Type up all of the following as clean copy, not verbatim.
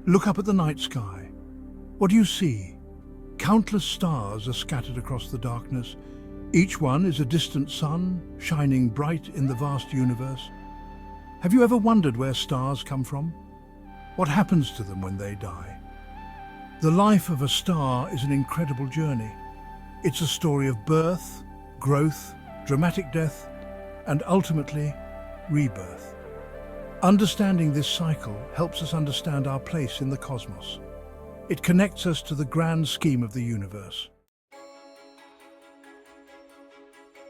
Look up at the night sky. What do you see? Countless stars are scattered across the darkness. Each one is a distant sun, shining bright in the vast universe. Have you ever wondered where stars come from? What happens to them when they die? The life of a star is an incredible journey. It's a story of birth, growth, dramatic death, and ultimately, rebirth. Understanding this cycle helps us understand our place in the cosmos. It connects us to the grand scheme of the universe.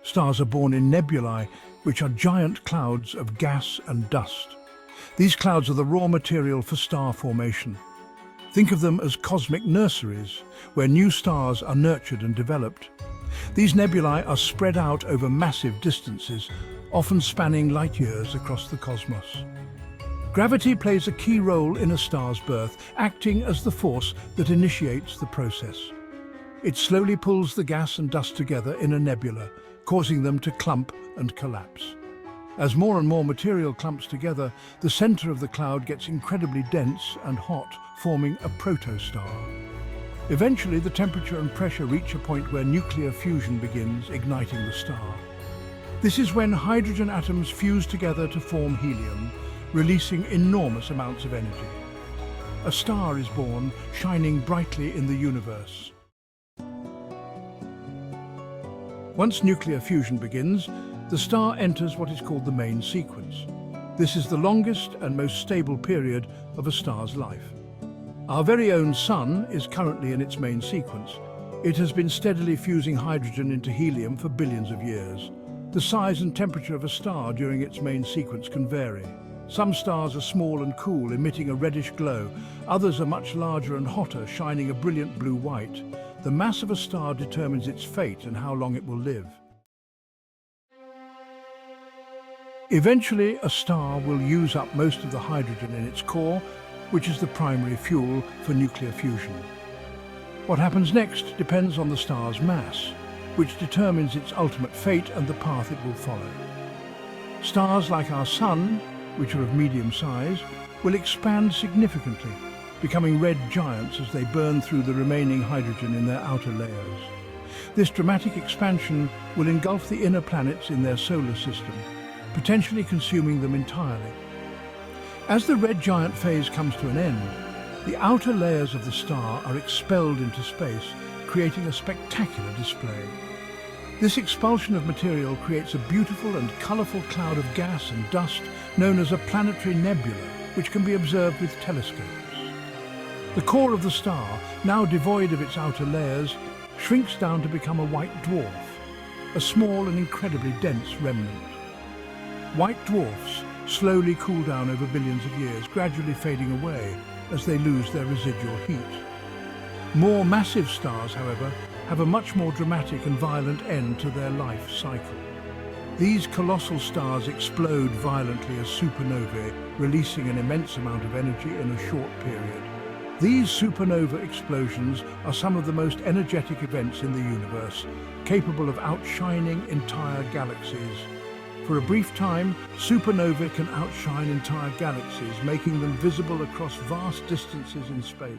Stars are born in nebulae, which are giant clouds of gas and dust. These clouds are the raw material for star formation. Think of them as cosmic nurseries, where new stars are nurtured and developed. These nebulae are spread out over massive distances, often spanning light years across the cosmos. Gravity plays a key role in a star's birth, acting as the force that initiates the process. It slowly pulls the gas and dust together in a nebula, causing them to clump and collapse. As more and more material clumps together, the center of the cloud gets incredibly dense and hot, forming a protostar. Eventually, the temperature and pressure reach a point where nuclear fusion begins, igniting the star. This is when hydrogen atoms fuse together to form helium, releasing enormous amounts of energy. A star is born, shining brightly in the universe. Once nuclear fusion begins, the star enters what is called the main sequence. This is the longest and most stable period of a star's life. Our very own Sun is currently in its main sequence. It has been steadily fusing hydrogen into helium for billions of years. The size and temperature of a star during its main sequence can vary. Some stars are small and cool, emitting a reddish glow. Others are much larger and hotter, shining a brilliant blue-white. The mass of a star determines its fate and how long it will live. Eventually, a star will use up most of the hydrogen in its core, which is the primary fuel for nuclear fusion. What happens next depends on the star's mass, which determines its ultimate fate and the path it will follow. Stars like our Sun, which are of medium size, will expand significantly, becoming red giants as they burn through the remaining hydrogen in their outer layers. This dramatic expansion will engulf the inner planets in their solar system, potentially consuming them entirely. As the red giant phase comes to an end, the outer layers of the star are expelled into space, creating a spectacular display. This expulsion of material creates a beautiful and colourful cloud of gas and dust known as a planetary nebula, which can be observed with telescopes. The core of the star, now devoid of its outer layers, shrinks down to become a white dwarf, a small and incredibly dense remnant. White dwarfs slowly cool down over billions of years, gradually fading away as they lose their residual heat. More massive stars, however, have a much more dramatic and violent end to their life cycle. These colossal stars explode violently as supernovae, releasing an immense amount of energy in a short period. These supernova explosions are some of the most energetic events in the universe, capable of outshining entire galaxies. For a brief time, supernovae can outshine entire galaxies, making them visible across vast distances in space.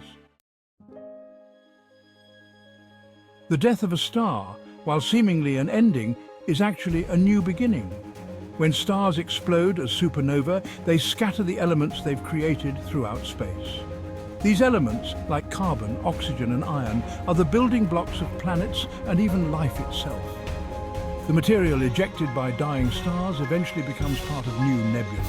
The death of a star, while seemingly an ending, is actually a new beginning. When stars explode as supernova, they scatter the elements they've created throughout space. These elements, like carbon, oxygen and iron, are the building blocks of planets and even life itself. The material ejected by dying stars eventually becomes part of new nebulae.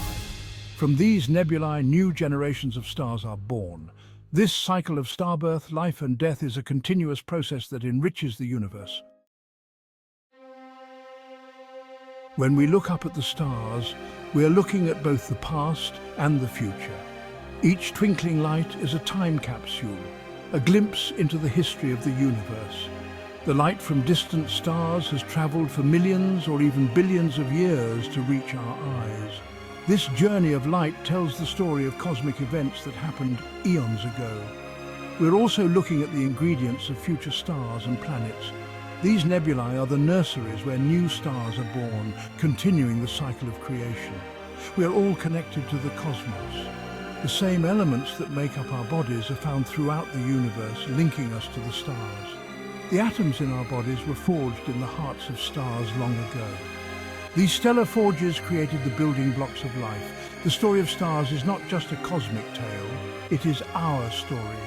From these nebulae, new generations of stars are born. This cycle of star birth, life and death is a continuous process that enriches the universe. When we look up at the stars, we are looking at both the past and the future. Each twinkling light is a time capsule, a glimpse into the history of the universe. The light from distant stars has traveled for millions or even billions of years to reach our eyes. This journey of light tells the story of cosmic events that happened eons ago. We're also looking at the ingredients of future stars and planets. These nebulae are the nurseries where new stars are born, continuing the cycle of creation. We are all connected to the cosmos. The same elements that make up our bodies are found throughout the universe, linking us to the stars. The atoms in our bodies were forged in the hearts of stars long ago. These stellar forges created the building blocks of life. The story of stars is not just a cosmic tale, it is our story.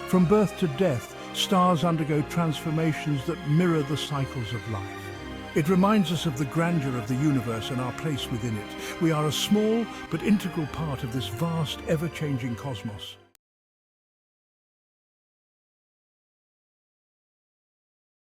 From birth to death, stars undergo transformations that mirror the cycles of life. It reminds us of the grandeur of the universe and our place within it. We are a small but integral part of this vast, ever-changing cosmos.